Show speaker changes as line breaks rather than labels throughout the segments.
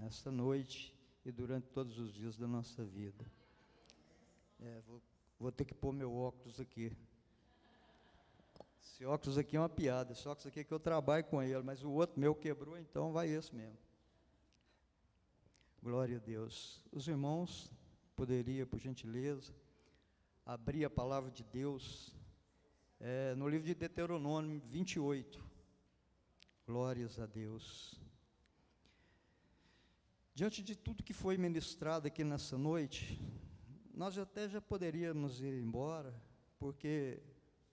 nesta noite e durante todos os dias da nossa vida. Vou ter que pôr meu óculos aqui. Esse óculos aqui é uma piada, esse óculos aqui é que eu trabalho com ele, mas o outro meu quebrou, então vai esse mesmo. Glória a Deus. Os irmãos poderiam, por gentileza, abrir a palavra de Deus no livro de Deuteronômio 28. Glórias a Deus. Diante de tudo que foi ministrado aqui nessa noite, nós até já poderíamos ir embora, porque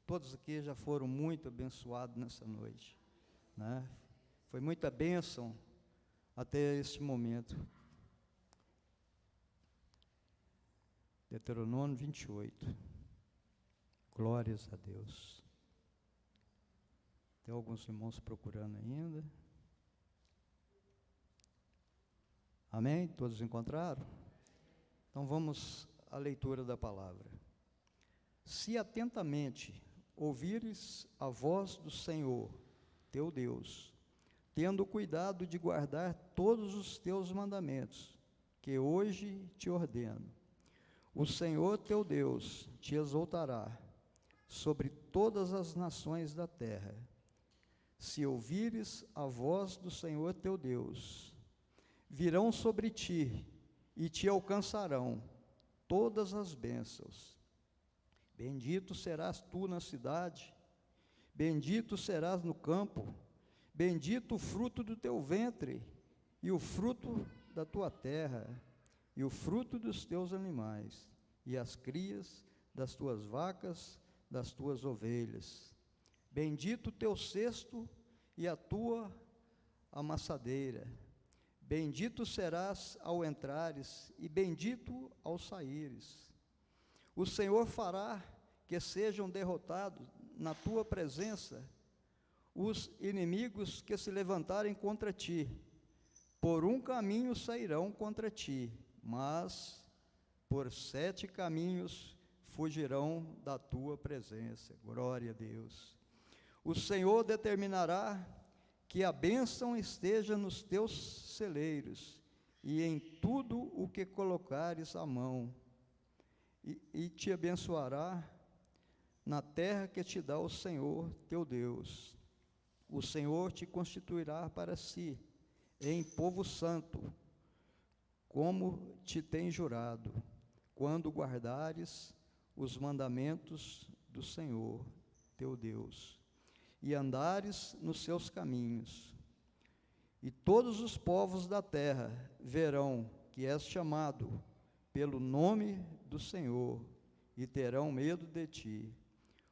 todos aqui já foram muito abençoados nessa noite, né? Foi muita bênção até este momento. Deuteronômio 28. Glórias a Deus. Tem alguns irmãos procurando ainda. Amém? Todos encontraram? Então vamos à leitura da palavra. Se atentamente ouvires a voz do Senhor, teu Deus, tendo cuidado de guardar todos os teus mandamentos, que hoje te ordeno, o Senhor teu Deus te exaltará sobre todas as nações da terra. Se ouvires a voz do Senhor teu Deus, virão sobre ti e te alcançarão todas as bênçãos. Bendito serás tu na cidade, bendito serás no campo, bendito o fruto do teu ventre, e o fruto da tua terra, e o fruto dos teus animais, e as crias das tuas vacas, das tuas ovelhas. Bendito o teu cesto e a tua amassadeira. Bendito serás ao entrares, e bendito ao saíres. O Senhor fará que sejam derrotados na tua presença os inimigos que se levantarem contra ti. Por um caminho sairão contra ti, mas por 7 caminhos fugirão da tua presença. Glória a Deus. O Senhor determinará que a bênção esteja nos teus celeiros e em tudo o que colocares a mão, e te abençoará na terra que te dá o Senhor teu Deus. O Senhor te constituirá para si em povo santo, como te tem jurado, quando guardares os mandamentos do Senhor teu Deus, e andares nos seus caminhos. E todos os povos da terra verão que és chamado pelo nome do Senhor, e terão medo de ti.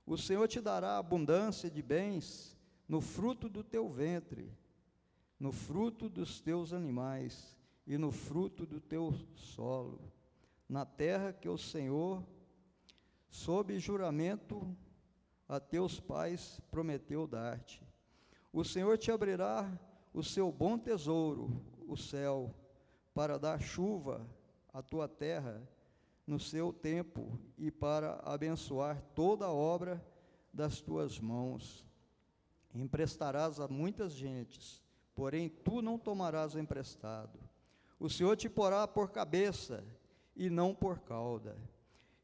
O Senhor te dará abundância de bens no fruto do teu ventre, no fruto dos teus animais, e no fruto do teu solo, na terra que o Senhor, sob juramento a teus pais, prometeu dar-te. O Senhor te abrirá o seu bom tesouro, o céu, para dar chuva à tua terra no seu tempo, e para abençoar toda a obra das tuas mãos. Emprestarás a muitas gentes, porém tu não tomarás emprestado. O Senhor te porá por cabeça e não por cauda,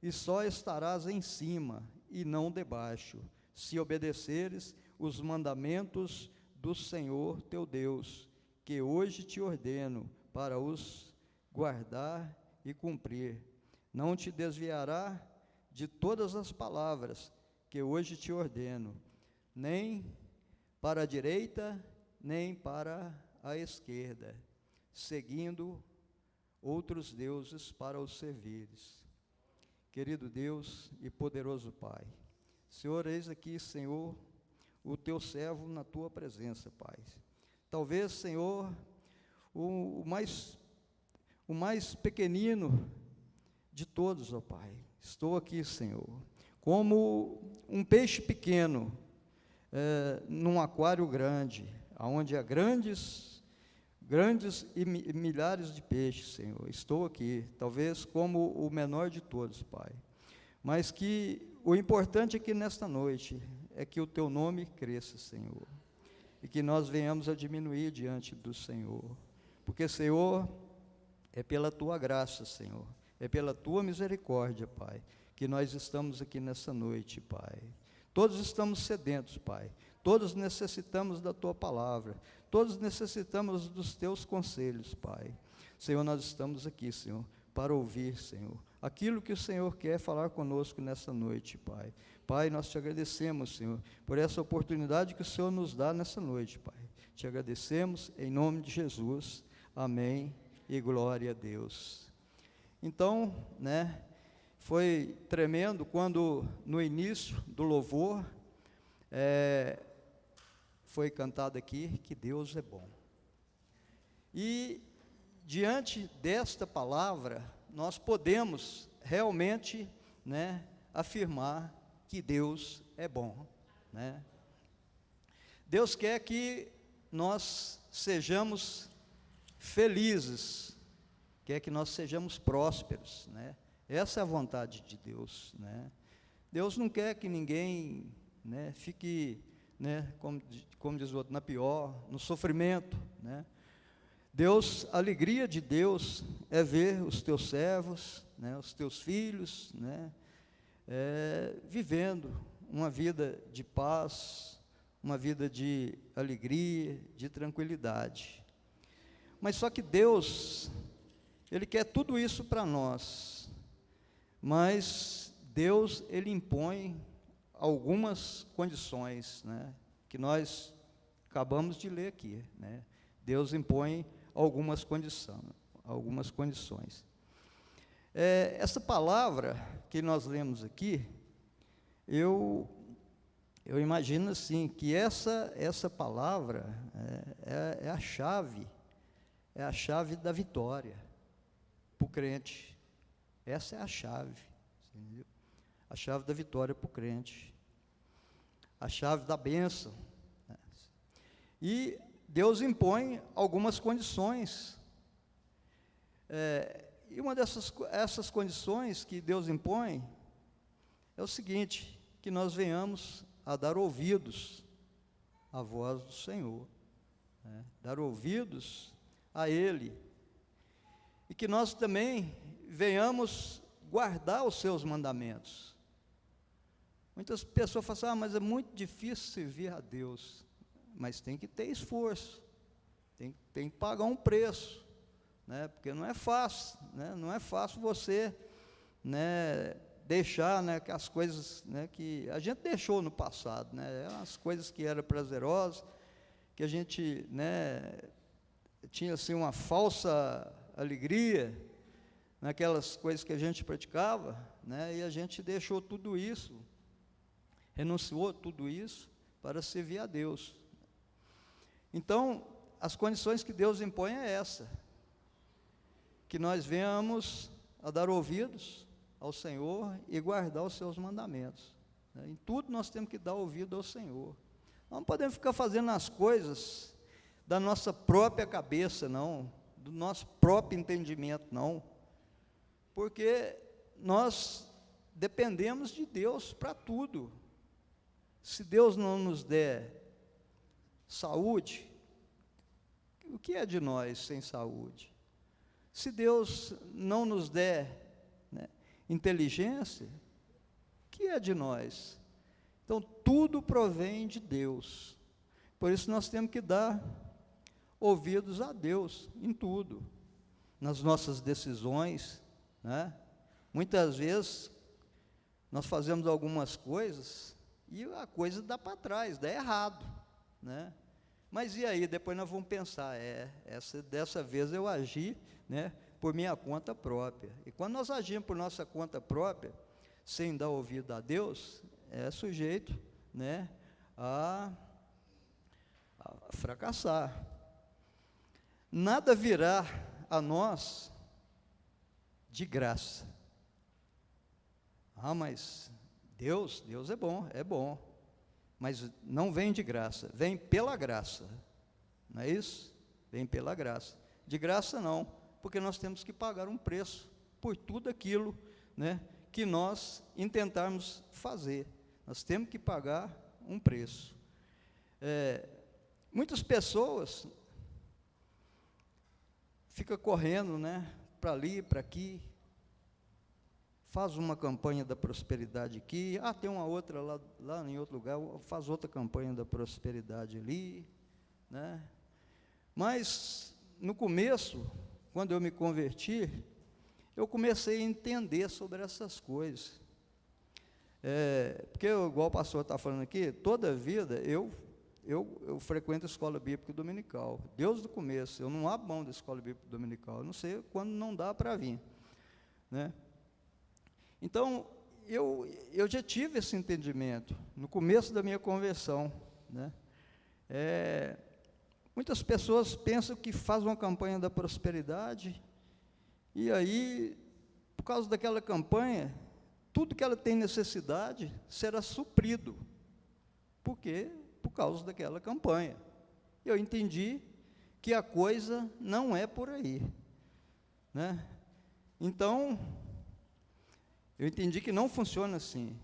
e só estarás em cima e não debaixo, se obedeceres os mandamentos do Senhor teu Deus, que hoje te ordeno para os guardar e cumprir. Não te desviará de todas as palavras que hoje te ordeno, nem para a direita, nem para a esquerda, seguindo outros deuses para os servires. Querido Deus e poderoso Pai, Senhor, eis aqui, Senhor, o teu servo na tua presença, Pai. Talvez, Senhor, o mais pequenino de todos, ó Pai. Estou aqui, Senhor, como um peixe pequeno num aquário grande, onde há grandes e milhares de peixes, Senhor. Estou aqui, talvez como o menor de todos, Pai. Mas que o importante aqui nesta noite é que o teu nome cresça, Senhor, e que nós venhamos a diminuir diante do Senhor, porque, Senhor, é pela Tua graça, Senhor, é pela Tua misericórdia, Pai, que nós estamos aqui nessa noite, Pai. Todos estamos sedentos, Pai, todos necessitamos da Tua palavra, todos necessitamos dos Teus conselhos, Pai. Senhor, nós estamos aqui, Senhor, para ouvir, Senhor, aquilo que o Senhor quer falar conosco nessa noite, Pai. Pai, nós te agradecemos, Senhor, por essa oportunidade que o Senhor nos dá nessa noite, Pai. Te agradecemos em nome de Jesus. Amém e glória a Deus. Então, foi tremendo quando no início do louvor foi cantado aqui que Deus é bom. E diante desta palavra, nós podemos realmente, afirmar que Deus é bom, Deus quer que nós sejamos felizes, quer que nós sejamos prósperos, Essa é a vontade de Deus, Deus não quer que ninguém, fique, como diz o outro, na pior, no sofrimento, Deus, a alegria de Deus é ver os teus servos, os teus filhos, vivendo uma vida de paz, uma vida de alegria, de tranquilidade. Mas só que Deus, Ele quer tudo isso para nós, mas Deus, Ele impõe algumas condições, que nós acabamos de ler aqui, Deus impõe algumas condições. Essa palavra que nós lemos aqui, eu imagino assim, que essa palavra é a chave da vitória para o crente. Essa é a chave, entendeu? A chave da vitória para o crente, a chave da bênção. E Deus impõe algumas condições, e uma essas condições que Deus impõe é o seguinte, que nós venhamos a dar ouvidos à voz do Senhor, dar ouvidos a Ele, e que nós também venhamos guardar os seus mandamentos. Muitas pessoas falam assim, mas é muito difícil servir a Deus, mas tem que ter esforço, tem que pagar um preço, porque não é fácil, não é fácil você, deixar, que as coisas, que a gente deixou no passado, as coisas que eram prazerosas, que a gente, tinha assim uma falsa alegria naquelas coisas que a gente praticava, e a gente deixou tudo isso, renunciou a tudo isso para servir a Deus. Então, as condições que Deus impõe é essa, que nós venhamos a dar ouvidos ao Senhor e guardar os seus mandamentos. Em tudo nós temos que dar ouvido ao Senhor. Nós não podemos ficar fazendo as coisas da nossa própria cabeça, não, do nosso próprio entendimento, não, porque nós dependemos de Deus para tudo. Se Deus não nos der saúde, o que é de nós sem saúde? Se Deus não nos der inteligência, o que é de nós? Então, tudo provém de Deus. Por isso, nós temos que dar ouvidos a Deus em tudo, nas nossas decisões, Muitas vezes, nós fazemos algumas coisas e a coisa dá para trás, dá errado, Mas e aí, depois nós vamos pensar, dessa vez eu agi, por minha conta própria. E quando nós agimos por nossa conta própria, sem dar ouvido a Deus, é sujeito, a fracassar. Nada virá a nós de graça. Mas Deus é bom, mas não vem de graça, vem pela graça, não é isso? Vem pela graça. De graça não, porque nós temos que pagar um preço por tudo aquilo, que nós intentarmos fazer. Nós temos que pagar um preço. Muitas pessoas fica correndo, né, para ali, para aqui, faz uma campanha da prosperidade aqui, tem uma outra lá em outro lugar, faz outra campanha da prosperidade ali, né? Mas, no começo, quando eu me converti, eu comecei a entender sobre essas coisas. Porque, igual o pastor está falando aqui, toda a vida eu frequento a escola bíblica dominical, desde o começo, eu não abro mão da escola bíblica dominical, eu não sei quando não dá para vir, né? Então, eu já tive esse entendimento, no começo da minha conversão, né? Muitas pessoas pensam que faz uma campanha da prosperidade, e aí, por causa daquela campanha, tudo que ela tem necessidade será suprido. Por quê? Por causa daquela campanha. Eu entendi que a coisa não é por aí, né? Então, eu entendi que não funciona assim.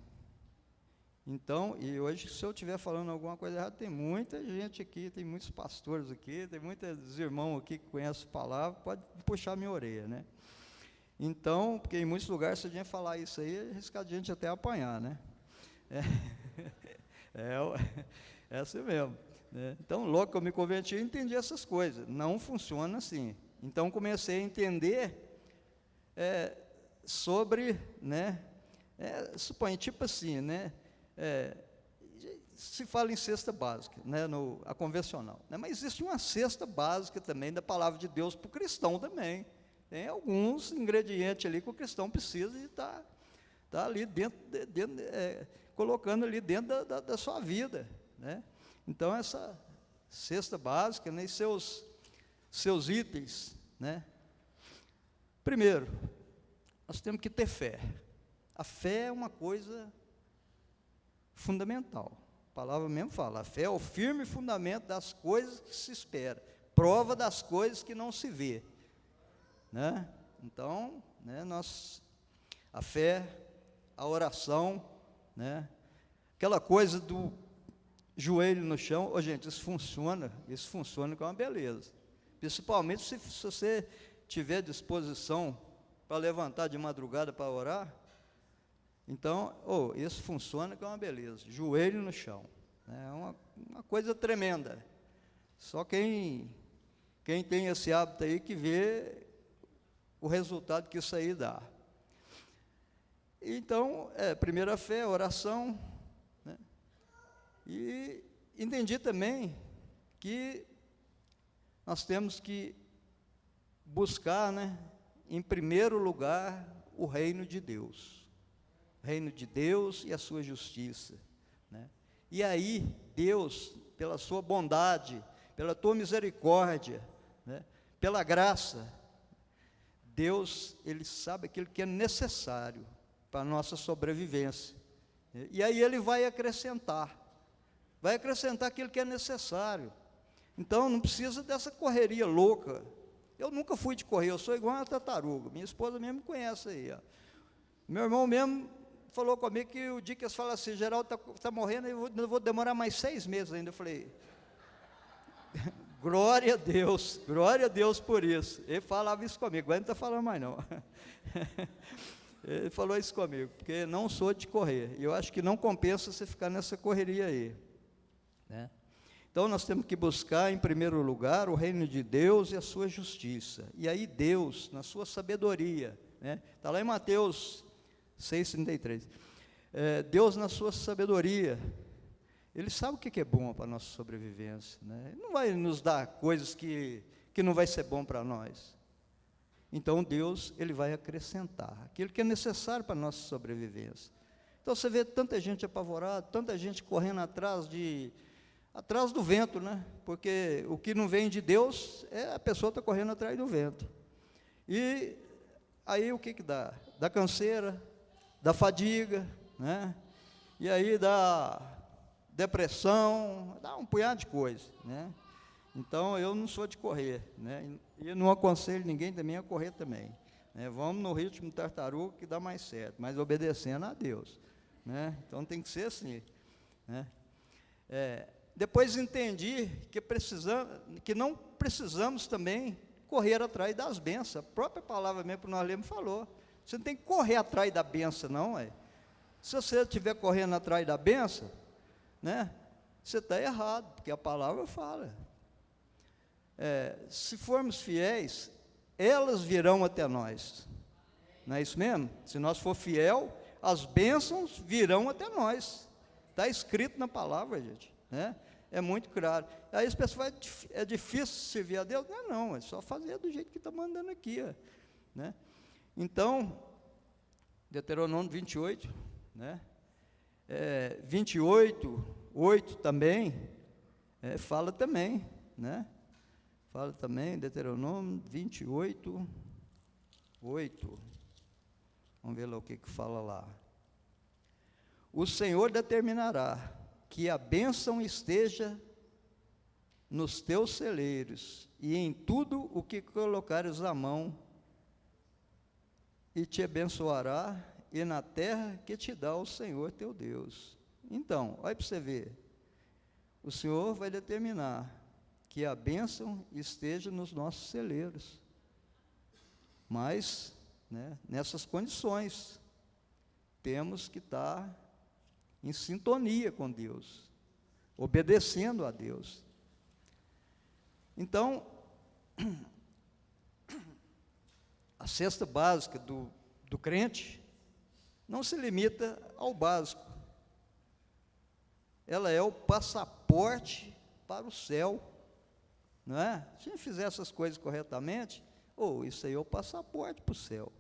Então, e hoje, se eu estiver falando alguma coisa errada, tem muita gente aqui, tem muitos pastores aqui, tem muitos irmãos aqui que conhecem a palavra, pode puxar minha orelha, né? Então, porque em muitos lugares, se a gente falar isso aí, é arriscado a gente até apanhar, né? É assim mesmo, né? Então, logo que eu me converti, eu entendi essas coisas. Não funciona assim. Então, comecei a entender sobre, né? Suponha, tipo assim, né? Se fala em cesta básica, né? A convencional, né? Mas existe uma cesta básica também da palavra de Deus para o cristão também. Tem alguns ingredientes ali que o cristão precisa e está ali colocando ali dentro da sua vida, né? Então, essa cesta básica, né, e seus itens, né? Primeiro, nós temos que ter fé. A fé é uma coisa fundamental. A palavra mesmo fala, a fé é o firme fundamento das coisas que se espera, prova das coisas que não se vê, né? Então, né, a fé, a oração, né, aquela coisa do joelho no chão, gente, isso funciona com uma beleza, principalmente se você tiver disposição para levantar de madrugada para orar. Então, isso funciona com uma beleza, joelho no chão, né, é uma coisa tremenda. Só quem tem esse hábito aí que vê o resultado que isso aí dá. Então, primeiro a fé, a oração, né? E entendi também que nós temos que buscar, né, em primeiro lugar, o reino de Deus. O reino de Deus e a sua justiça, né? E aí, Deus, pela sua bondade, pela tua misericórdia, né, pela graça, Deus, Ele sabe aquilo que é necessário para a nossa sobrevivência. E aí Ele vai acrescentar aquilo que é necessário. Então, não precisa dessa correria louca. Eu nunca fui de correr, eu sou igual uma tartaruga. Minha esposa mesmo me conhece aí, ó. Meu irmão mesmo falou comigo que o dia que eles falam assim, Geraldo está morrendo, eu vou demorar mais 6 meses ainda. Eu falei, glória a Deus por isso. Ele falava isso comigo, agora não está falando mais não. Ele falou isso comigo, porque não sou de correr, e eu acho que não compensa você ficar nessa correria aí, né? Então, nós temos que buscar, em primeiro lugar, o reino de Deus e a sua justiça. E aí Deus, na sua sabedoria, né? Está lá em Mateus 6,33. Deus, na sua sabedoria, Ele sabe o que é bom para a nossa sobrevivência, né? Ele não vai nos dar coisas que não vai ser bom para nós. Então, Deus, Ele vai acrescentar aquilo que é necessário para a nossa sobrevivência. Então, você vê tanta gente apavorada, tanta gente correndo atrás do vento, né? Porque o que não vem de Deus, a pessoa está correndo atrás do vento. E aí, o que dá? Dá canseira, dá fadiga, né? E aí dá depressão, dá um punhado de coisa, né? Então, eu não sou de correr, né? E não aconselho ninguém também a correr também, né? Vamos no ritmo tartaruga que dá mais certo, mas obedecendo a Deus, né? Então, tem que ser assim, né? Depois entendi que não precisamos também correr atrás das bênçãos. A própria palavra mesmo que nós lemos falou. Você não tem que correr atrás da bênção, não. Se você estiver correndo atrás da bênção, né, você está errado, porque a palavra fala. Se formos fiéis, elas virão até nós. Não é isso mesmo? Se nós for fiel, as bênçãos virão até nós. Está escrito na palavra, gente, né? É muito claro. Aí as pessoas é difícil servir a Deus? Não, é só fazer do jeito que está mandando aqui, né? Então, Deuteronômio 28, né? 28, 8 também, fala também, né? Fala também, Deuteronômio 28, 8. Vamos ver lá o que fala lá. O Senhor determinará que a bênção esteja nos teus celeiros e em tudo o que colocares a mão, e te abençoará, e na terra que te dá o Senhor teu Deus. Então, olha para você ver, o Senhor vai determinar que a bênção esteja nos nossos celeiros, mas, né, nessas condições, temos que estar em sintonia com Deus, obedecendo a Deus. Então, a cesta básica do crente não se limita ao básico. Ela é o passaporte para o céu, não é? Se a gente fizer essas coisas corretamente, isso aí é o passaporte para o céu.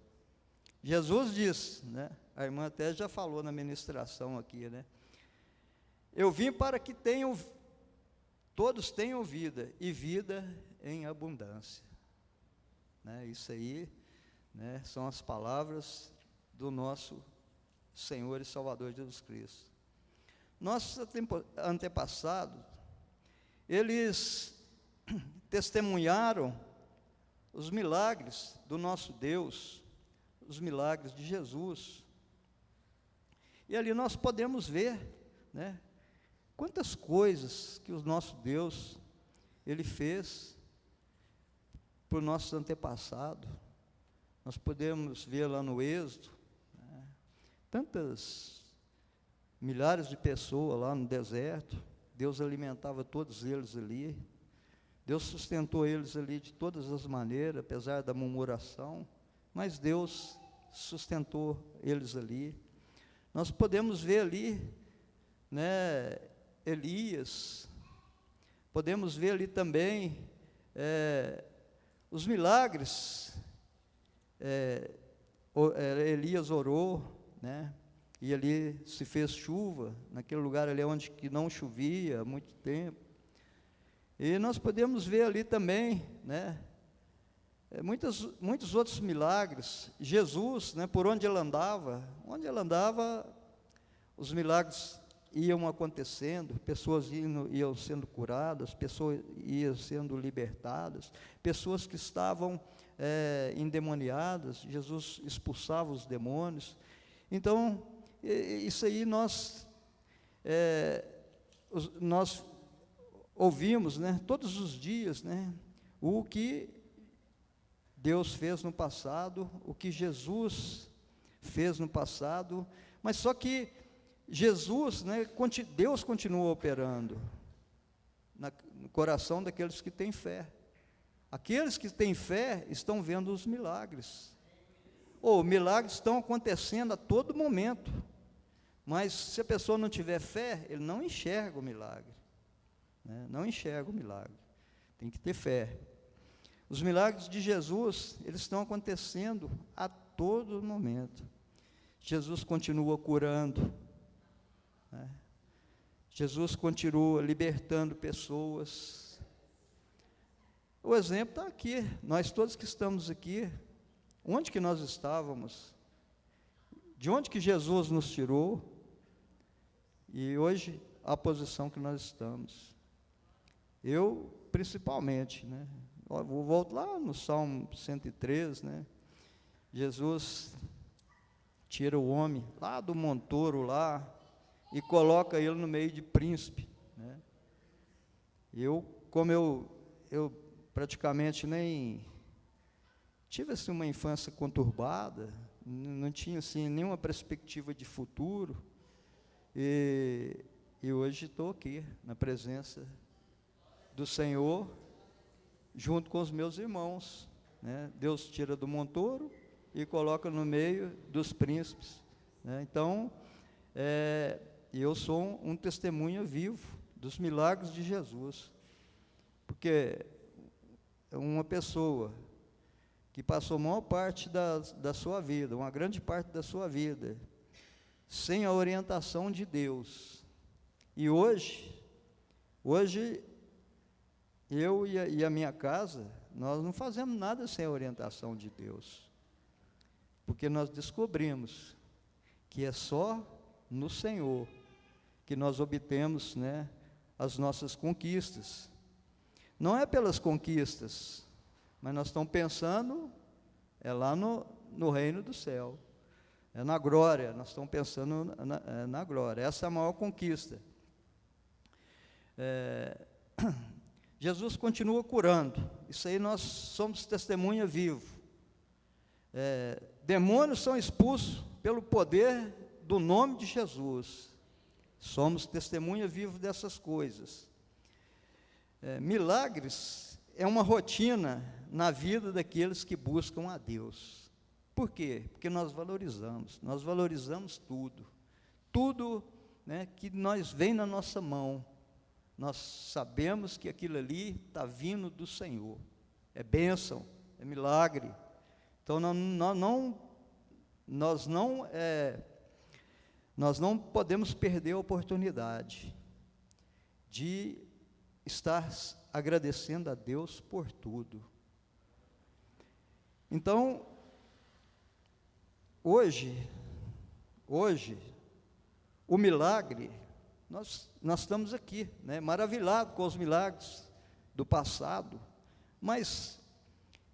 Jesus disse, né? A irmã até já falou na ministração aqui, né? Eu vim para que todos tenham vida, e vida em abundância. Né? Isso aí, né, são as palavras do nosso Senhor e Salvador Jesus Cristo. Nossos antepassados, eles testemunharam os milagres do nosso Deus, os milagres de Jesus. E ali nós podemos ver, né, quantas coisas que o nosso Deus, Ele fez por nossos antepassados. Nós podemos ver lá no Êxodo, né, tantas milhares de pessoas lá no deserto. Deus alimentava todos eles ali. Deus sustentou eles ali de todas as maneiras, apesar da murmuração, mas Deus sustentou eles ali. Nós podemos ver ali, né, Elias, podemos ver ali também os milagres. Elias orou, né, e ali se fez chuva, naquele lugar ali onde que não chovia há muito tempo. E nós podemos ver ali também, né, muitos outros milagres. Jesus, né, por onde ele andava, os milagres iam acontecendo, pessoas iam sendo curadas, pessoas iam sendo libertadas, pessoas que estavam endemoniadas, Jesus expulsava os demônios. Então, isso aí nós ouvimos, né, todos os dias, né, o que Deus fez no passado, o que Jesus fez no passado, mas só que Jesus, né, Deus continua operando no coração daqueles que têm fé. Aqueles que têm fé estão vendo os milagres. Milagres estão acontecendo a todo momento, mas se a pessoa não tiver fé, ele não enxerga o milagre, né? Não enxerga o milagre, tem que ter fé. Os milagres de Jesus, eles estão acontecendo a todo momento. Jesus continua curando, né? Jesus continua libertando pessoas. O exemplo está aqui, nós todos que estamos aqui, onde que nós estávamos, de onde que Jesus nos tirou, e hoje a posição que nós estamos. Eu, principalmente, né, volto lá no Salmo 103, né, Jesus tira o homem lá do montouro lá, e coloca ele no meio de príncipe, né. Como eu praticamente nem tive assim, uma infância conturbada, não tinha assim, nenhuma perspectiva de futuro, e hoje estou aqui, na presença do Senhor, junto com os meus irmãos, né? Deus tira do montouro e coloca no meio dos príncipes, né? Então, eu sou um testemunho vivo dos milagres de Jesus, porque uma pessoa que passou a maior parte da sua vida, uma grande parte da sua vida, sem a orientação de Deus. E hoje eu e a minha casa, nós não fazemos nada sem a orientação de Deus, porque nós descobrimos que é só no Senhor que nós obtemos, né, as nossas conquistas. Não é pelas conquistas, mas nós estamos pensando, lá no reino do céu, na glória, nós estamos pensando na glória, essa é a maior conquista. Jesus continua curando, isso aí nós somos testemunha vivo. Demônios são expulsos pelo poder do nome de Jesus, somos testemunha vivo dessas coisas. Milagres é uma rotina na vida daqueles que buscam a Deus. Por quê? Porque nós valorizamos tudo, né, que nós vem na nossa mão, nós sabemos que aquilo ali está vindo do Senhor, é bênção, é milagre. Então nós não podemos perder a oportunidade de estar agradecendo a Deus por tudo. Então, hoje, o milagre, nós estamos aqui, né, maravilhados com os milagres do passado, mas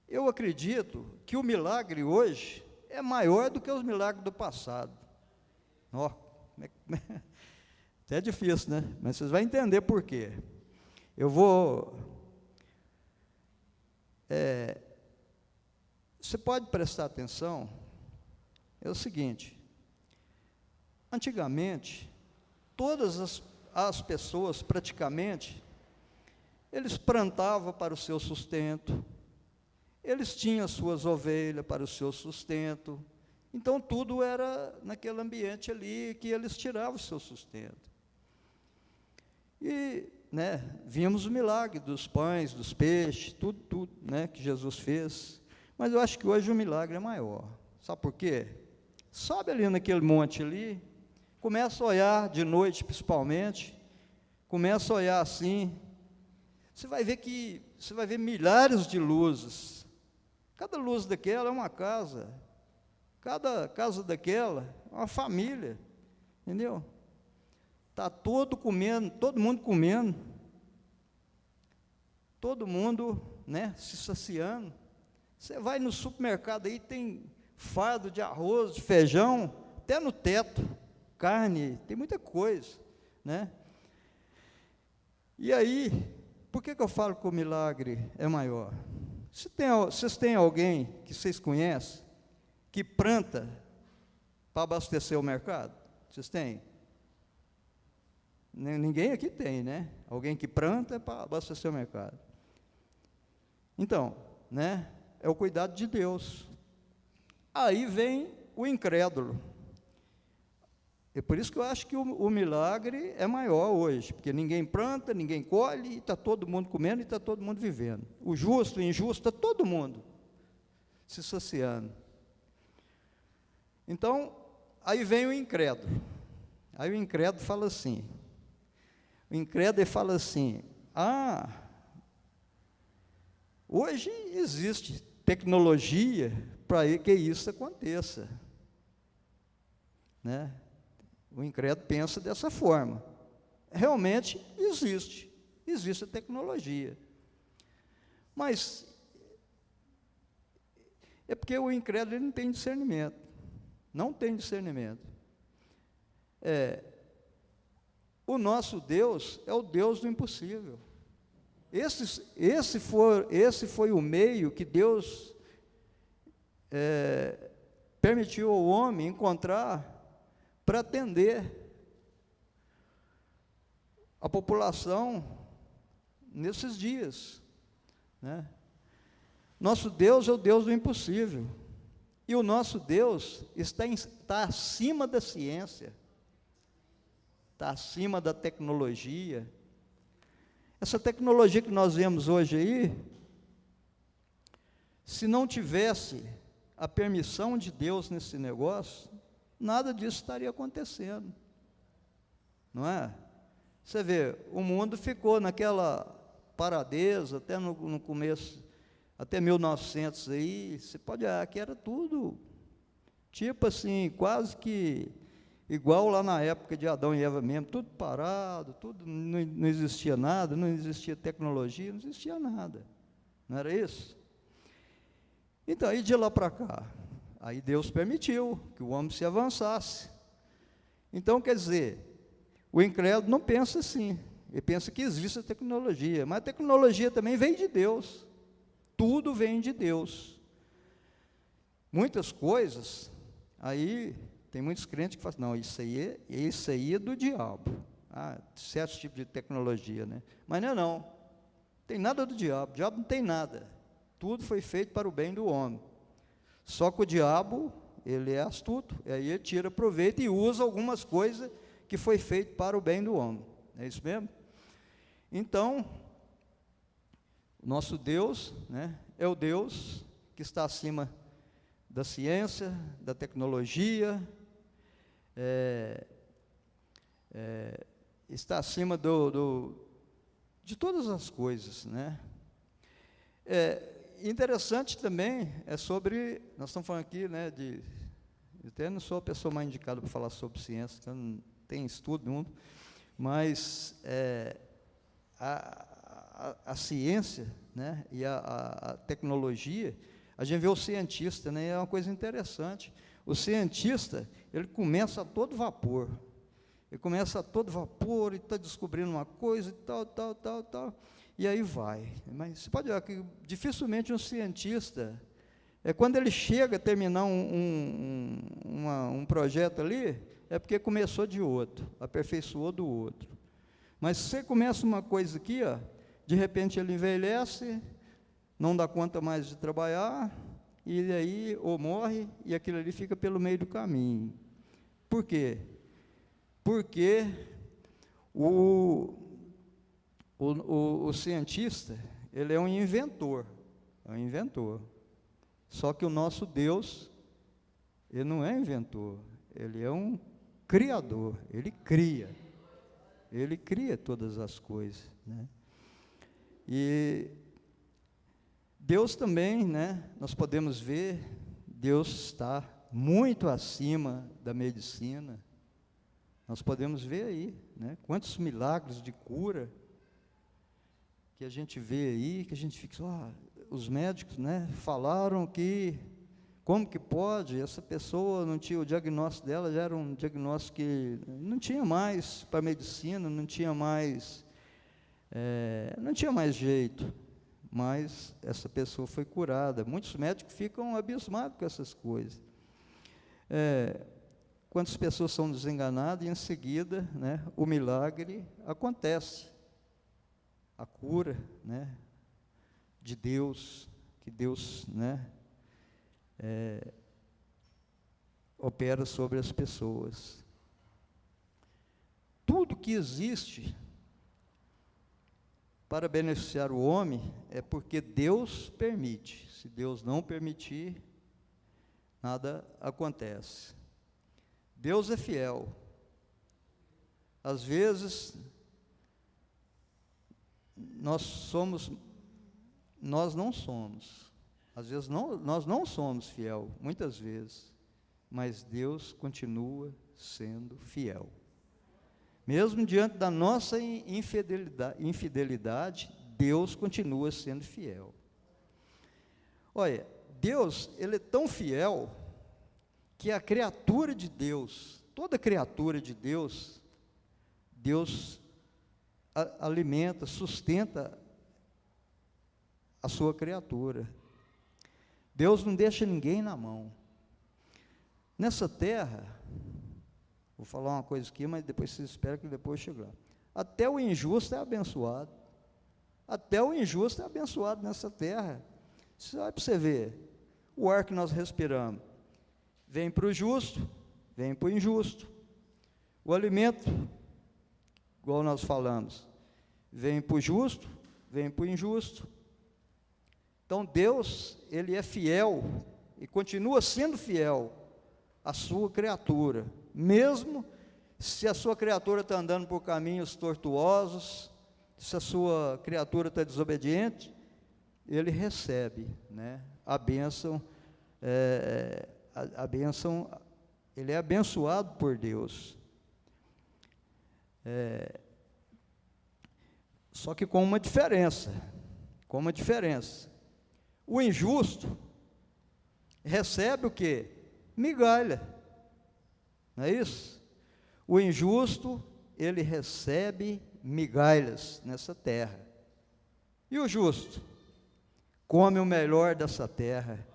eu acredito que o milagre hoje é maior do que os milagres do passado. Até é difícil, né? Mas vocês vão entender por quê. Eu vou... você pode prestar atenção, é o seguinte, antigamente, todas as pessoas, praticamente, eles plantavam para o seu sustento, eles tinham as suas ovelhas para o seu sustento, então tudo era naquele ambiente ali que eles tiravam o seu sustento. E, né, vimos o milagre dos pães, dos peixes, tudo, né, que Jesus fez, mas eu acho que hoje o milagre é maior. Sabe por quê? Sobe ali naquele monte ali, começa a olhar de noite principalmente, começa a olhar assim, você vai ver milhares de luzes, cada luz daquela é uma casa, cada casa daquela é uma família, entendeu? Está todo mundo comendo, todo mundo, né, se saciando. Você vai no supermercado aí, tem fardo de arroz, de feijão, até no teto, carne, tem muita coisa, né? E aí, por que eu falo que o milagre é maior? Vocês têm alguém que vocês conhecem, que planta para abastecer o mercado? Vocês têm? Ninguém aqui tem, né? Alguém que planta para abastecer o mercado. Então, né, é o cuidado de Deus. Aí vem o incrédulo. É por isso que eu acho que o milagre é maior hoje, porque ninguém planta, ninguém colhe, e está todo mundo comendo, e está todo mundo vivendo. O justo, o injusto, está todo mundo se saciando. Então, aí vem o incrédulo. Aí o incrédulo fala assim, hoje existe tecnologia para que isso aconteça, né? O incrédulo pensa dessa forma. Realmente existe a tecnologia. Mas é porque o incrédulo ele não tem discernimento. Não tem discernimento. O nosso Deus é o Deus do impossível. Esse foi o meio que Deus permitiu ao homem encontrar para atender a população nesses dias, né? Nosso Deus é o Deus do impossível, e o nosso Deus está acima da ciência, está acima da tecnologia. Essa tecnologia que nós vemos hoje aí, se não tivesse a permissão de Deus nesse negócio, nada disso estaria acontecendo, não é? Você vê, o mundo ficou naquela paradeza até no começo, até 1900 aí, você pode olhar que era tudo, tipo assim, quase que igual lá na época de Adão e Eva mesmo, tudo parado, tudo, não existia nada, não existia tecnologia, não existia nada, não era isso? Então, aí de lá para cá, aí Deus permitiu que o homem se avançasse. Então, quer dizer, o incrédulo não pensa assim, ele pensa que existe a tecnologia, mas a tecnologia também vem de Deus, tudo vem de Deus. Muitas coisas, aí tem muitos crentes que falam, não, isso aí é do diabo, certos tipos de tecnologia, né? Mas não, tem nada do diabo, o diabo não tem nada, tudo foi feito para o bem do homem, só que o diabo, ele é astuto, aí ele tira proveito e usa algumas coisas que foi feito para o bem do homem, é isso mesmo? Então, nosso Deus, né, é o Deus que está acima da ciência, da tecnologia, está acima de todas as coisas, né? Interessante também é sobre, nós estamos falando aqui, né, eu até não sou a pessoa mais indicada para falar sobre ciência, então não tem estudo nenhum, mas a ciência, né, e a tecnologia, a gente vê o cientista, né, é uma coisa interessante. O cientista, ele começa a todo vapor, e está descobrindo uma coisa e tal, e aí vai. Mas você pode ver que dificilmente um cientista, quando ele chega a terminar um projeto ali, é porque começou de outro, aperfeiçoou do outro. Mas se você começa uma coisa aqui, de repente ele envelhece, não dá conta mais de trabalhar, e aí ou morre, e aquilo ali fica pelo meio do caminho. Por quê? Porque o cientista, ele é um inventor, Só que o nosso Deus, ele não é inventor, ele é um criador, ele cria todas as coisas, né? E Deus também, né, nós podemos ver, Deus está muito acima da medicina. Nós podemos ver aí, né, quantos milagres de cura que a gente vê aí, que a gente fica, os médicos, né, falaram que, como que pode, essa pessoa não tinha, o diagnóstico dela já era um diagnóstico que não tinha mais para a medicina, não tinha mais jeito, mas essa pessoa foi curada. Muitos médicos ficam abismados com essas coisas. Quantas pessoas são desenganadas e em seguida, né, o milagre acontece, a cura, né, de Deus, que Deus, né, opera sobre as pessoas. Tudo que existe para beneficiar o homem é porque Deus permite. Se Deus não permitir, nada acontece. Deus é fiel. Às vezes, nós não somos. Às vezes, nós não somos fiel, muitas vezes. Mas Deus continua sendo fiel. Mesmo diante da nossa infidelidade, Deus continua sendo fiel. Olha, Deus, ele é tão fiel que a criatura de Deus, toda criatura de Deus, Deus alimenta, sustenta a sua criatura. Deus não deixa ninguém na mão. Nessa terra, vou falar uma coisa aqui, mas depois vocês esperam que depois chegar. Até o injusto é abençoado. Até o injusto é abençoado nessa terra. Você vai para você ver, o ar que nós respiramos, vem para o justo, vem para o injusto. O alimento, igual nós falamos, vem para o justo, vem para o injusto. Então Deus, Ele é fiel e continua sendo fiel à sua criatura, mesmo se a sua criatura está andando por caminhos tortuosos, se a sua criatura está desobediente, Ele recebe, né, a bênção, a bênção, ele é abençoado por Deus. Só que com uma diferença, o injusto recebe o quê? Migalha, não é isso? O injusto, ele recebe migalhas nessa terra, e o justo come o melhor dessa terra,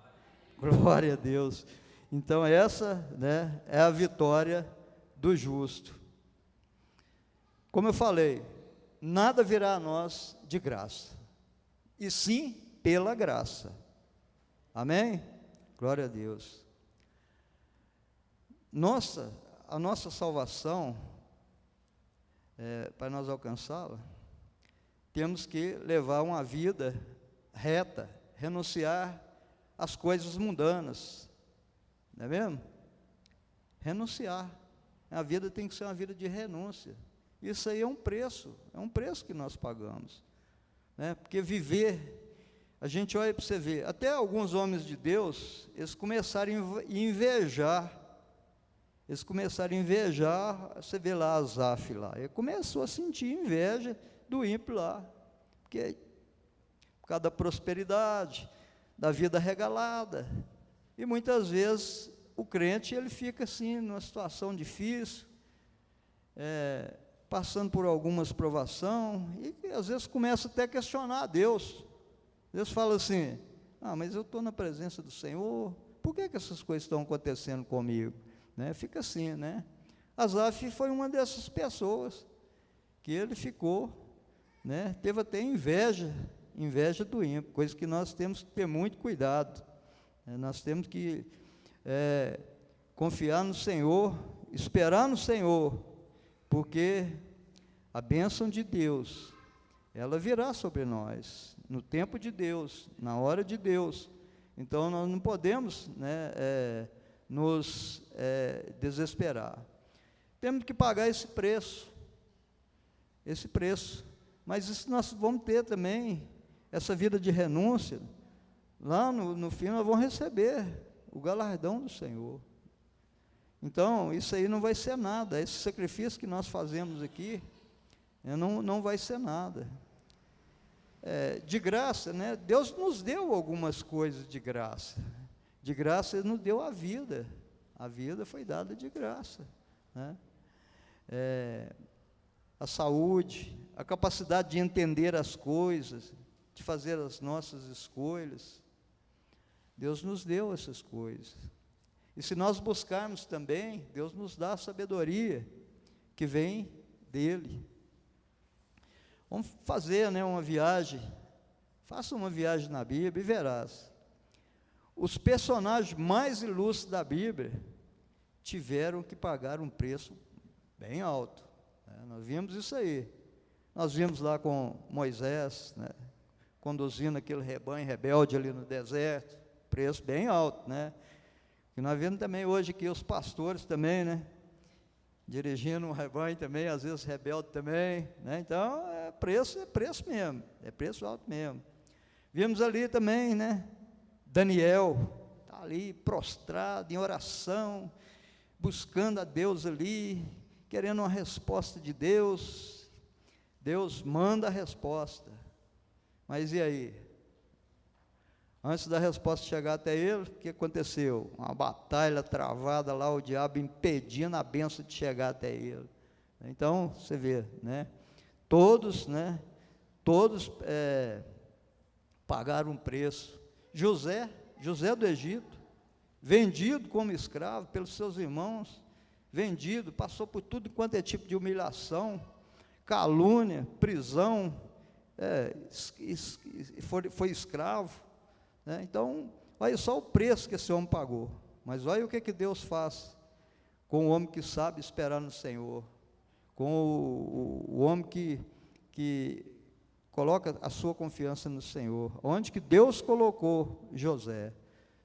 glória a Deus. Então essa, né, é a vitória do justo. Como eu falei, nada virá a nós de graça, e sim pela graça, amém? Glória a Deus. A nossa salvação, para nós alcançá-la, temos que levar uma vida reta, renunciar às coisas mundanas, não é mesmo? Renunciar, a vida tem que ser uma vida de renúncia, isso aí é um preço que nós pagamos, né? Porque viver, a gente olha para você ver, até alguns homens de Deus, eles começaram a invejar, você vê lá Asaf lá, ele começou a sentir inveja do ímpio lá, porque por causa da prosperidade, da vida regalada, e muitas vezes o crente, ele fica assim, numa situação difícil, passando por algumas provações, e às vezes começa até a questionar a Deus. Deus fala assim, mas eu estou na presença do Senhor, por que essas coisas estão acontecendo comigo? Né? Fica assim, né? Asaf foi uma dessas pessoas, que ele ficou, né? Teve até inveja do ímpio, coisa que nós temos que ter muito cuidado, né? Nós temos que confiar no Senhor, esperar no Senhor, porque a bênção de Deus, ela virá sobre nós, no tempo de Deus, na hora de Deus. Então nós não podemos, né, nos desesperar. Temos que pagar esse preço, mas isso nós vamos ter também, essa vida de renúncia, lá no fim nós vamos receber o galardão do Senhor. Então, isso aí não vai ser nada, esse sacrifício que nós fazemos aqui, não vai ser nada. De graça, né? Deus nos deu algumas coisas de graça. De graça Ele nos deu a vida foi dada de graça, né? A saúde, a capacidade de entender as coisas, de fazer as nossas escolhas, Deus nos deu essas coisas, e se nós buscarmos também, Deus nos dá a sabedoria, que vem dEle. Vamos fazer, né, uma viagem, faça uma viagem na Bíblia e verás, os personagens mais ilustres da Bíblia tiveram que pagar um preço bem alto, né? Nós vimos isso aí. Nós vimos lá com Moisés, né, conduzindo aquele rebanho rebelde ali no deserto, preço bem alto, né? E nós vemos também hoje aqui os pastores também, né, dirigindo um rebanho também, às vezes rebelde também, né? Então preço mesmo, é preço alto mesmo. Vimos ali também, né, Daniel, está ali prostrado em oração, buscando a Deus ali, querendo uma resposta de Deus. Deus manda a resposta, mas e aí? Antes da resposta chegar até ele, o que aconteceu? Uma batalha travada lá, o diabo impedindo a bênção de chegar até ele. Então, você vê, né? Todos pagaram um preço. José José do Egito, vendido como escravo pelos seus irmãos, vendido, passou por tudo quanto é tipo de humilhação, calúnia, prisão, foi escravo, né? Então, olha só o preço que esse homem pagou, mas olha o que Deus faz com o homem que sabe esperar no Senhor, com o homem que coloca a sua confiança no Senhor, onde que Deus colocou José,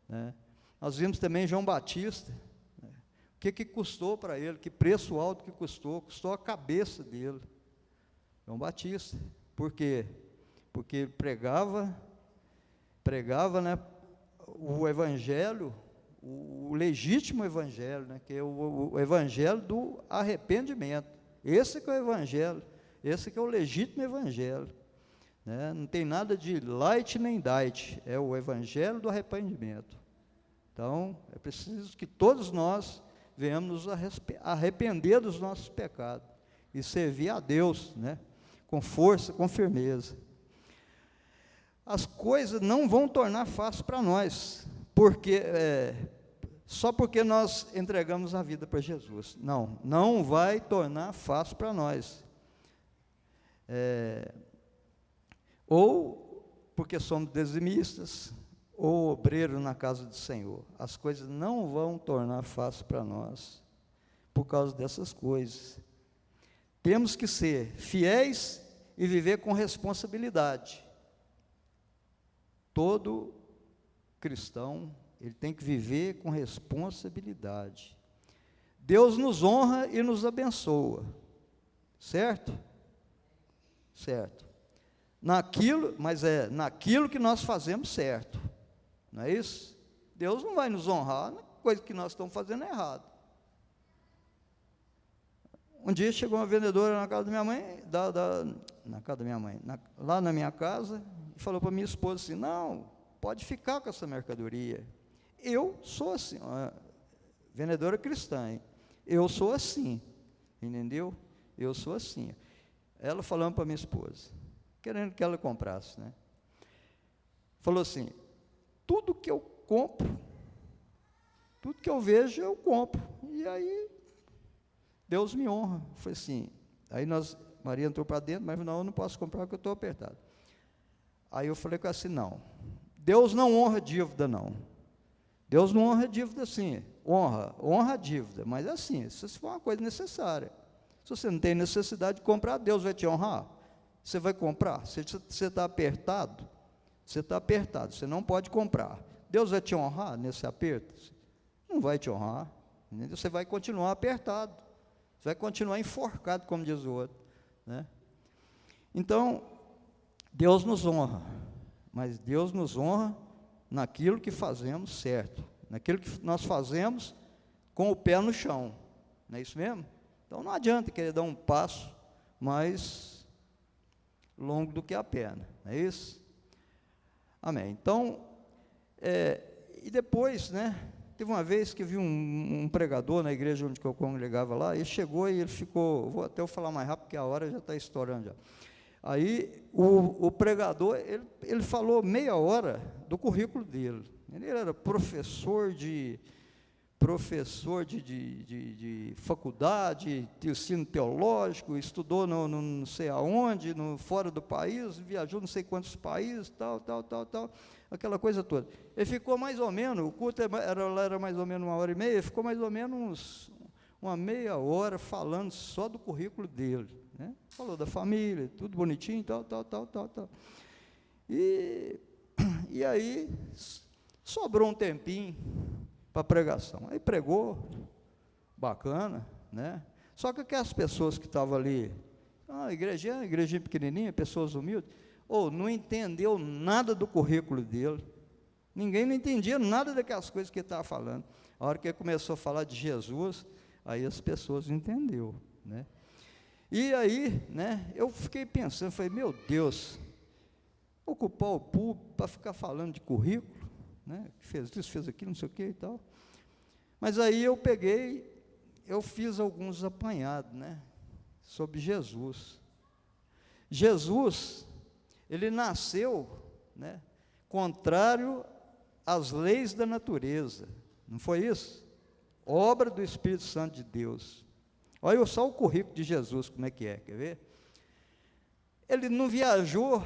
né? Nós vimos também João Batista, né? O que custou para ele, que preço alto que custou a cabeça dele, João Batista. Por quê? Porque ele pregava, né, o evangelho, o legítimo evangelho, né, que é o evangelho do arrependimento. Esse que é o evangelho, esse que é o legítimo evangelho, né? Não tem nada de light nem diet, é o evangelho do arrependimento. Então, é preciso que todos nós venhamos nos arrepender dos nossos pecados e servir a Deus, né, com força, com firmeza. As coisas não vão tornar fácil para nós, porque só porque nós entregamos a vida para Jesus. Não vai tornar fácil para nós. Ou porque somos dizimistas, ou obreiro na casa do Senhor. As coisas não vão tornar fácil para nós, por causa dessas coisas. Temos que ser fiéis e viver com responsabilidade. Todo cristão, ele tem que viver com responsabilidade. Deus nos honra e nos abençoa, certo? Certo. Naquilo que nós fazemos certo, não é isso? Deus não vai nos honrar na coisa que nós estamos fazendo errado. Um dia chegou uma vendedora na casa da minha mãe, lá na minha casa, e falou para minha esposa assim: não, pode ficar com essa mercadoria. Eu sou assim, vendedora cristã, hein? Eu sou assim, entendeu? Eu sou assim. Ela falando para minha esposa, querendo que ela comprasse, né? Falou assim: tudo que eu compro, tudo que eu vejo, eu compro. E aí, Deus me honra. Foi assim. Aí Maria entrou para dentro, mas não, eu não posso comprar porque eu estou apertado. Aí eu falei com ela assim: não, Deus não honra dívida, não. Deus não honra dívida assim, honra a dívida, mas é assim, se for uma coisa necessária. Se você não tem necessidade de comprar, Deus vai te honrar. Você vai comprar, se você está apertado, você não pode comprar. Deus vai te honrar nesse aperto? Não vai te honrar, entendeu? Você vai continuar apertado, você vai continuar enforcado, como diz o outro, né? Então, Deus nos honra, mas Deus nos honra naquilo que fazemos certo, naquilo que nós fazemos com o pé no chão, não é isso mesmo? Então não adianta querer dar um passo mais longo do que a perna, não é isso? Amém. Então, e depois, né, teve uma vez que eu vi um pregador na igreja onde eu congregava lá, ele chegou e ele ficou, vou até falar mais rápido porque a hora já está estourando já. Aí o pregador, ele falou meia hora do currículo dele. Ele era professor de faculdade, de ensino teológico, estudou não sei aonde, fora do país, viajou não sei quantos países, tal, aquela coisa toda. Ele ficou mais ou menos, o culto era mais ou menos 1h30, ele ficou mais ou menos uma meia hora falando só do currículo dele, né? Falou da família, tudo bonitinho, tal. E aí, sobrou um tempinho para pregação. Aí pregou, bacana, né? Só que aquelas pessoas que estavam ali, igrejinha pequenininha, pessoas humildes, não entendeu nada do currículo dele. Ninguém não entendia nada daquelas coisas que ele estava falando. A hora que ele começou a falar de Jesus, aí as pessoas entenderam, né? E aí, né, eu fiquei pensando, falei, meu Deus, ocupar o público para ficar falando de currículo, né, fez isso, fez aquilo, não sei o que e tal. Mas aí eu fiz alguns apanhados, né, sobre Jesus. Jesus, ele nasceu, né, contrário as leis da natureza. Não foi isso? Obra do Espírito Santo de Deus. Olha só o currículo de Jesus, como é que é, quer ver? Ele não viajou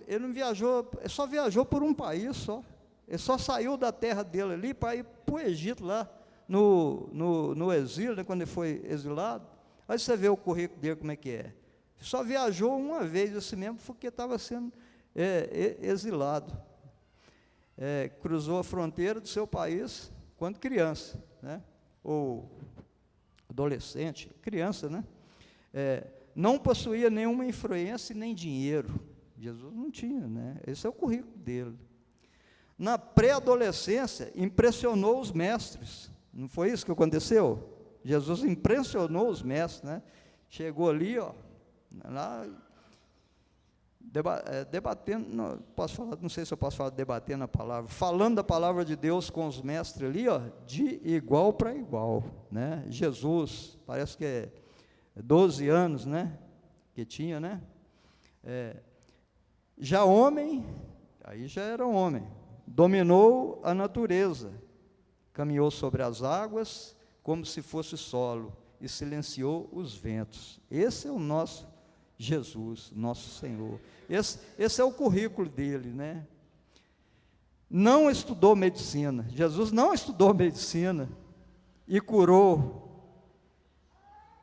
ele não viajou, ele só viajou por um país só. Ele só saiu da terra dele ali para ir para o Egito lá, no exílio, né, quando ele foi exilado. Aí você vê o currículo dele, como é que é. Só viajou uma vez assim mesmo, porque estava sendo exilado. Cruzou a fronteira do seu país quando criança, né? Ou adolescente, criança, né? Não possuía nenhuma influência nem dinheiro. Jesus não tinha, né? Esse é o currículo dele. Na pré-adolescência, impressionou os mestres. Não foi isso que aconteceu? Jesus impressionou os mestres, né? Chegou ali, ó, lá, debatendo, não sei se eu posso falar debatendo a palavra, falando a palavra de Deus com os mestres ali, ó, de igual para igual, né? Jesus, parece que é 12 anos, né? Que tinha, né? Já homem, aí já era homem, dominou a natureza, caminhou sobre as águas como se fosse solo e silenciou os ventos. Esse é o nosso Jesus, nosso Senhor. Esse é o currículo dele, né? Não estudou medicina. Jesus não estudou medicina e curou,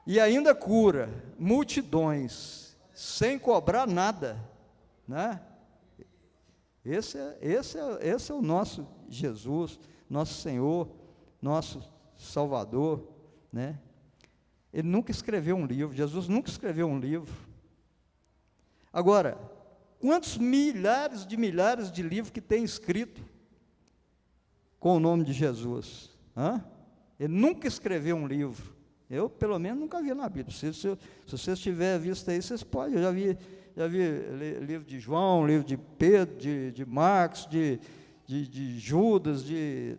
e ainda cura multidões sem cobrar nada, né? Esse é o nosso Jesus, nosso Senhor, nosso Salvador, né? Ele nunca escreveu um livro, Jesus nunca escreveu um livro. Agora, quantos milhares de livros que tem escrito com o nome de Jesus? Ele nunca escreveu um livro. Eu, pelo menos, nunca vi na Bíblia. Se vocês tiverem visto aí, vocês podem. Eu já vi livro de João, livro de Pedro, de Marcos, de Judas,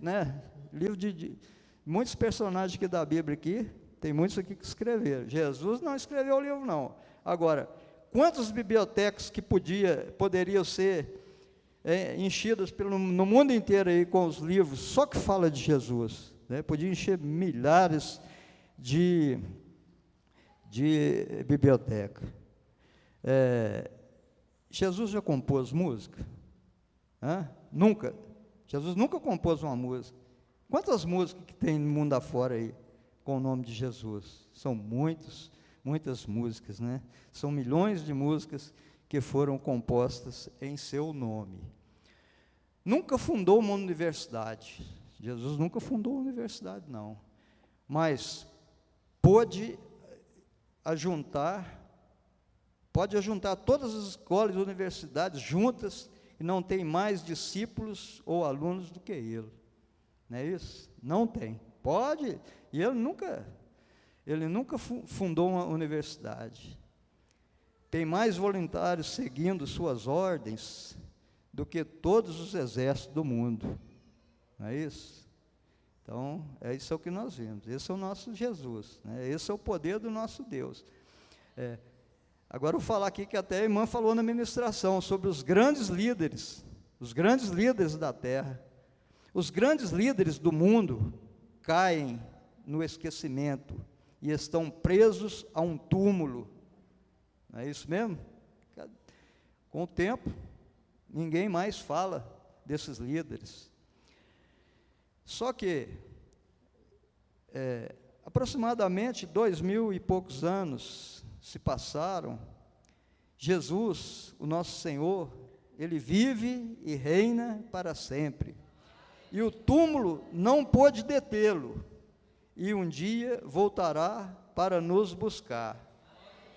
né? Livro de muitos personagens aqui da Bíblia aqui, tem muitos aqui que escreveram. Jesus não escreveu o livro, não. Agora, quantas bibliotecas que poderiam ser enchidas no mundo inteiro aí com os livros, só que fala de Jesus, né? Podia encher milhares de biblioteca. Jesus já compôs música? Nunca. Jesus nunca compôs uma música. Quantas músicas que tem no mundo afora aí com o nome de Jesus? São muitas músicas, né? São milhões de músicas que foram compostas em seu nome. Nunca fundou uma universidade. Jesus nunca fundou uma universidade, não. Mas pode ajuntar todas as escolas e universidades juntas e não tem mais discípulos ou alunos do que ele. Não é isso? Não tem. Pode, e ele nunca fundou uma universidade. Tem mais voluntários seguindo suas ordens do que todos os exércitos do mundo. Não é isso? Então, isso é o que nós vemos. Esse é o nosso Jesus, né? Esse é o poder do nosso Deus. Agora, eu vou falar aqui que até a irmã falou na ministração sobre os grandes líderes da terra. Os grandes líderes do mundo caem no esquecimento e estão presos a um túmulo. Não é isso mesmo? Com o tempo, ninguém mais fala desses líderes. Só que, aproximadamente 2000 e poucos anos se passaram, Jesus, o nosso Senhor, Ele vive e reina para sempre. E o túmulo não pôde detê-lo, e um dia voltará para nos buscar.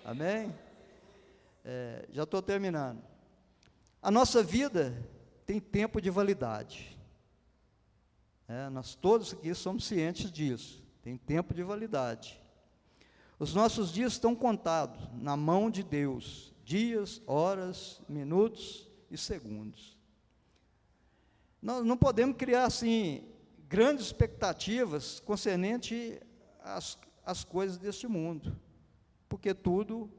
Amém? Já estou terminando. A nossa vida tem tempo de validade. Nós todos aqui somos cientes disso. Tem tempo de validade. Os nossos dias estão contados na mão de Deus. Dias, horas, minutos e segundos. Nós não podemos criar, assim, grandes expectativas concernente às coisas deste mundo, porque tudo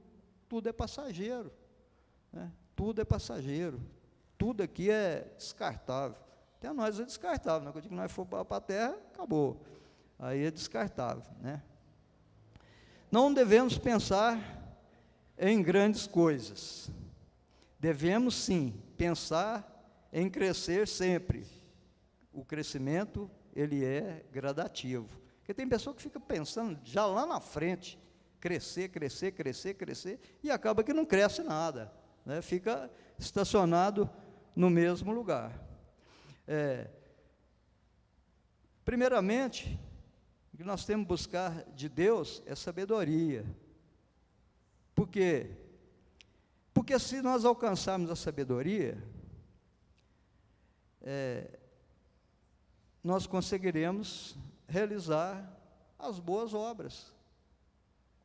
é passageiro, né? Tudo é passageiro, tudo aqui é descartável. Até nós é descartável, né? Quando nós for para a terra, acabou. Aí é descartável, né? Não devemos pensar em grandes coisas. Devemos sim pensar em crescer sempre. O crescimento, ele é gradativo. Porque tem pessoa que fica pensando já lá na frente, crescer, crescer, crescer, crescer, e acaba que não cresce nada, né? Fica estacionado no mesmo lugar. Primeiramente, o que nós temos que buscar de Deus é sabedoria. Por quê? Porque se nós alcançarmos a sabedoria, nós conseguiremos realizar as boas obras.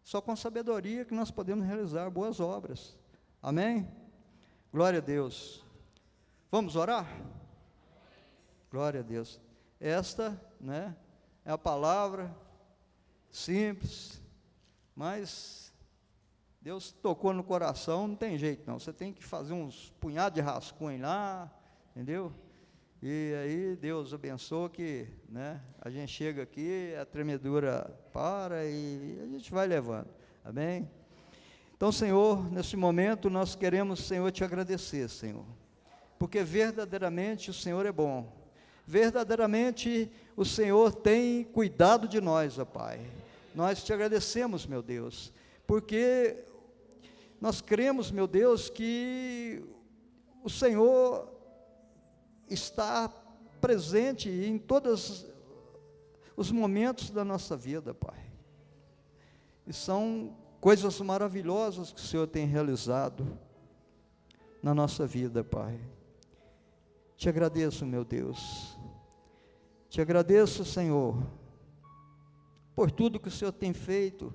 Só com sabedoria que nós podemos realizar boas obras. Amém? Glória a Deus. Vamos orar? Glória a Deus. Esta, né, é a palavra simples, mas Deus tocou no coração, não tem jeito não. Você tem que fazer uns punhados de rascunho lá, entendeu? E aí Deus abençoa que, né, a gente chega aqui, a tremedura para e a gente vai levando. Amém? Então, Senhor, nesse momento nós queremos, Senhor, te agradecer, Senhor, porque verdadeiramente o Senhor é bom. Verdadeiramente o Senhor tem cuidado de nós, ó Pai. Nós te agradecemos, meu Deus, porque nós cremos, meu Deus, que o Senhor está presente em todos os momentos da nossa vida, Pai. E são coisas maravilhosas que o Senhor tem realizado na nossa vida, Pai. Te agradeço, meu Deus. Te agradeço, Senhor, por tudo que o Senhor tem feito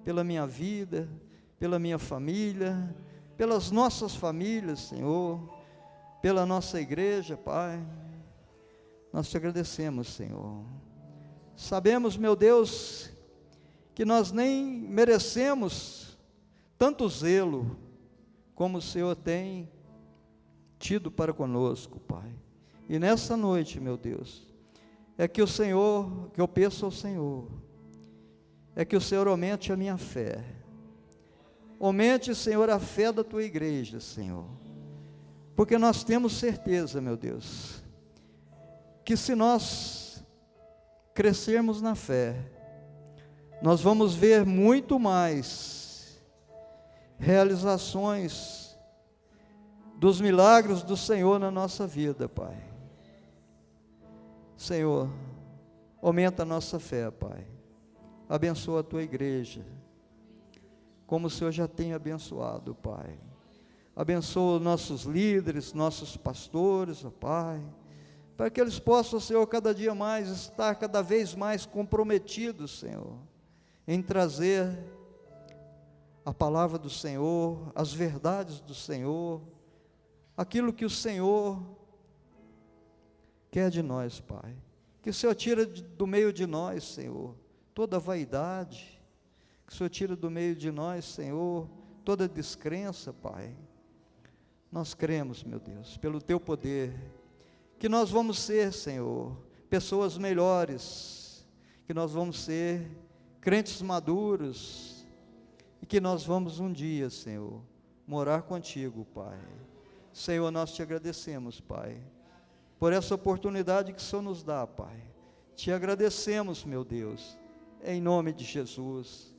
pela minha vida, pela minha família, pelas nossas famílias, Senhor, pela nossa igreja, Pai. Nós te agradecemos, Senhor. Sabemos, meu Deus, que nós nem merecemos tanto zelo como o Senhor tem tido para conosco, Pai. E nessa noite, meu Deus, é que o Senhor, que eu peço ao Senhor, é que o Senhor aumente a minha fé. Aumente, Senhor, a fé da tua igreja, Senhor. Porque nós temos certeza, meu Deus, que se nós crescermos na fé, nós vamos ver muito mais realizações dos milagres do Senhor na nossa vida, Pai. Senhor, aumenta a nossa fé, Pai. Abençoa a tua igreja, como o Senhor já tem abençoado, Pai. Abençoa nossos líderes, nossos pastores, ó Pai, para que eles possam, Senhor, cada dia mais estar cada vez mais comprometidos, Senhor, em trazer a palavra do Senhor, as verdades do Senhor, aquilo que o Senhor quer de nós, Pai. Que o Senhor tira do meio de nós, Senhor, toda vaidade, que o Senhor tira do meio de nós, Senhor, toda descrença, Pai. Nós cremos, meu Deus, pelo teu poder, que nós vamos ser, Senhor, pessoas melhores, que nós vamos ser crentes maduros, e que nós vamos um dia, Senhor, morar contigo, Pai. Senhor, nós te agradecemos, Pai, por essa oportunidade que o Senhor nos dá, Pai. Te agradecemos, meu Deus, em nome de Jesus.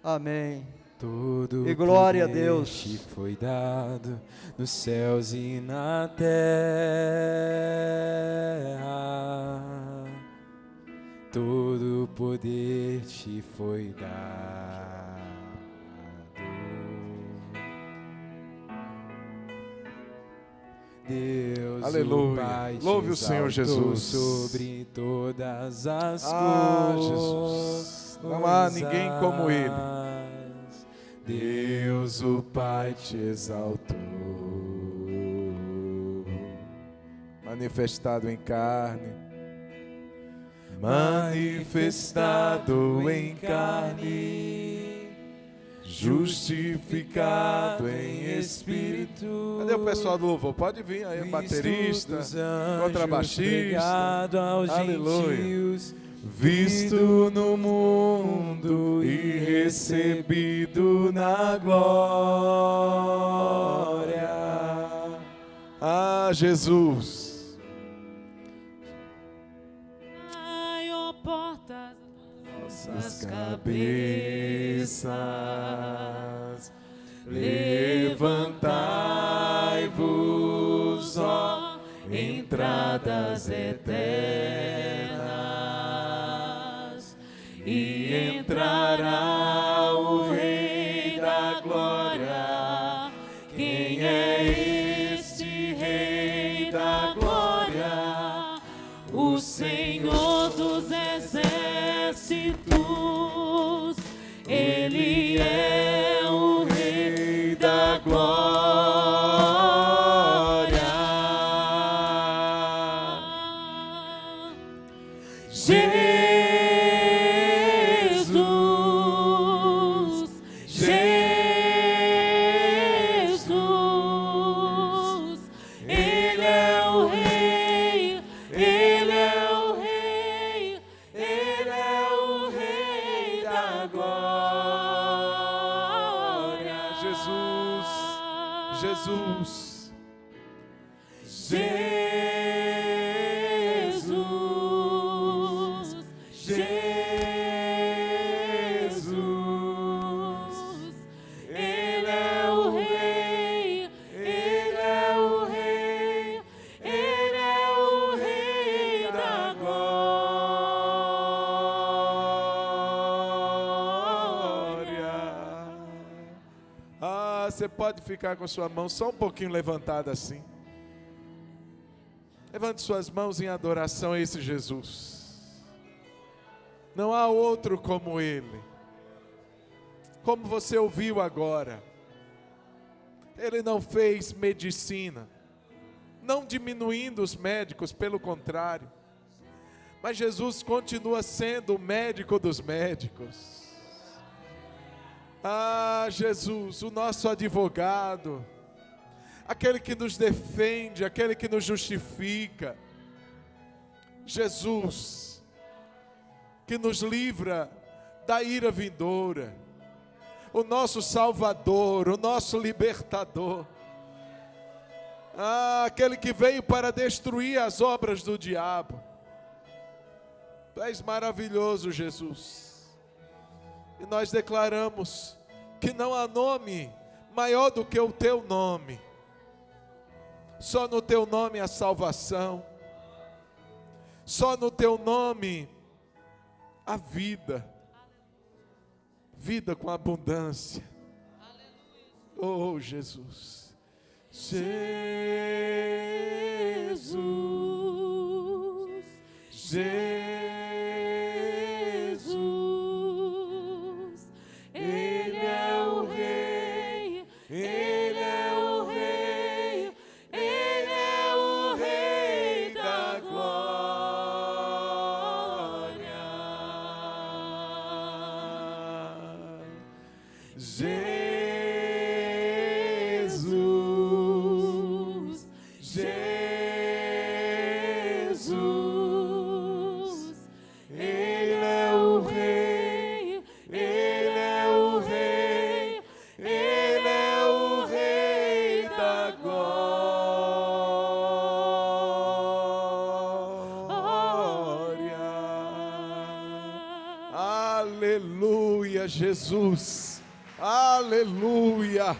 Amém.
Todo
e glória a
poder
Deus.
te foi dado nos céus e na terra. Todo poder te foi dado. Deus,
Aleluia.
o Pai,
Louve o Senhor Jesus.
sobre todas as
Jesus. Não há ninguém como Ele.
Deus, o Pai, te exaltou.
Manifestado em carne.
Manifestado em carne,
justificado em espírito. Cadê o pessoal do louvor? Pode vir aí, baterista, contrabaixista. Aleluia. Visto no mundo e recebido na glória. Ah, Jesus.
Ai, ó portas
Nossas cabeças, levantai-vos, ó entradas eternas, e entrará o Rei da Glória. Quem é este Rei da Glória?
o Senhor dos exércitos, Ele é o Rei da Glória. Jesus, Jesus, Ele é o Rei, Ele é o Rei, Ele é o Rei da Glória.
Jesus, Jesus,
Jesus, Ele é o Rei, Ele é o Rei, Ele é o Rei da
glória. Ah, você pode ficar com a sua mão só um pouquinho levantada assim. Levante suas mãos em adoração a esse Jesus. Não há outro como Ele. Como você ouviu agora, Ele não fez medicina, não diminuindo os médicos, pelo contrário. Mas Jesus continua sendo o médico dos médicos. Ah, Jesus, o nosso advogado, aquele que nos defende, aquele que nos justifica. Jesus, que nos livra da ira vindoura. O nosso Salvador, o nosso Libertador. Ah, aquele que veio para destruir as obras do diabo. Tu és maravilhoso, Jesus. E nós declaramos que não há nome maior do que o teu nome. Só no teu nome há salvação. Só no teu nome há vida. Vida com abundância. Oh, Jesus. Jesus. Jesus.
Ele é o Rei, Ele é o Rei, Ele é o Rei da Glória. Jesus, Jesus, Ele é o Rei, Ele é o Rei, Ele é o Rei da Glória.
Aleluia, Jesus. Aleluia.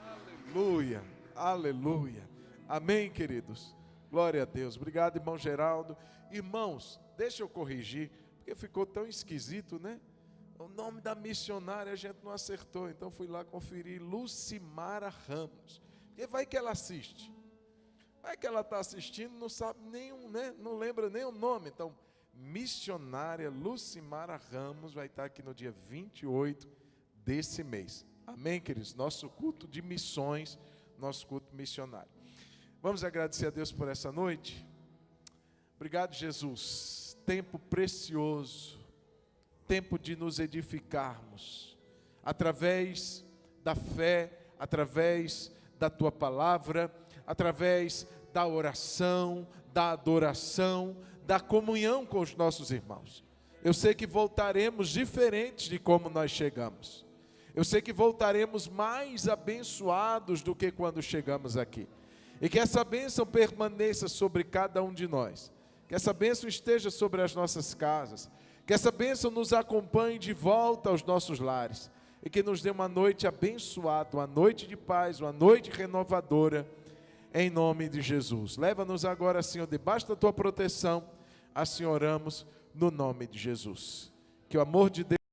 Aleluia. Aleluia. Amém, queridos. Glória a Deus. Obrigado, irmão Geraldo. Irmãos, deixa eu corrigir, porque ficou tão esquisito, né? O nome da missionária a gente não acertou, então fui lá conferir. Lucimara Ramos. E vai que ela assiste. Vai que ela está assistindo, não sabe nenhum, né? Não lembra nem o nome. Então, missionária Lucimara Ramos vai estar aqui no dia 28 desse mês. Amém, queridos? Nosso culto de missões, nosso culto missionário. Vamos agradecer a Deus por essa noite. Obrigado, Jesus. Tempo precioso, tempo de nos edificarmos, através da fé, através da Tua palavra, através da oração, da adoração, da comunhão com os nossos irmãos. Eu sei que voltaremos diferentes de como nós chegamos. Eu sei que voltaremos mais abençoados do que quando chegamos aqui. E que essa bênção permaneça sobre cada um de nós. Que essa bênção esteja sobre as nossas casas. Que essa bênção nos acompanhe de volta aos nossos lares. E que nos dê uma noite abençoada, uma noite de paz, uma noite renovadora, em nome de Jesus. Leva-nos agora, Senhor, debaixo da Tua proteção. Assim oramos no nome de Jesus. Que o amor de Deus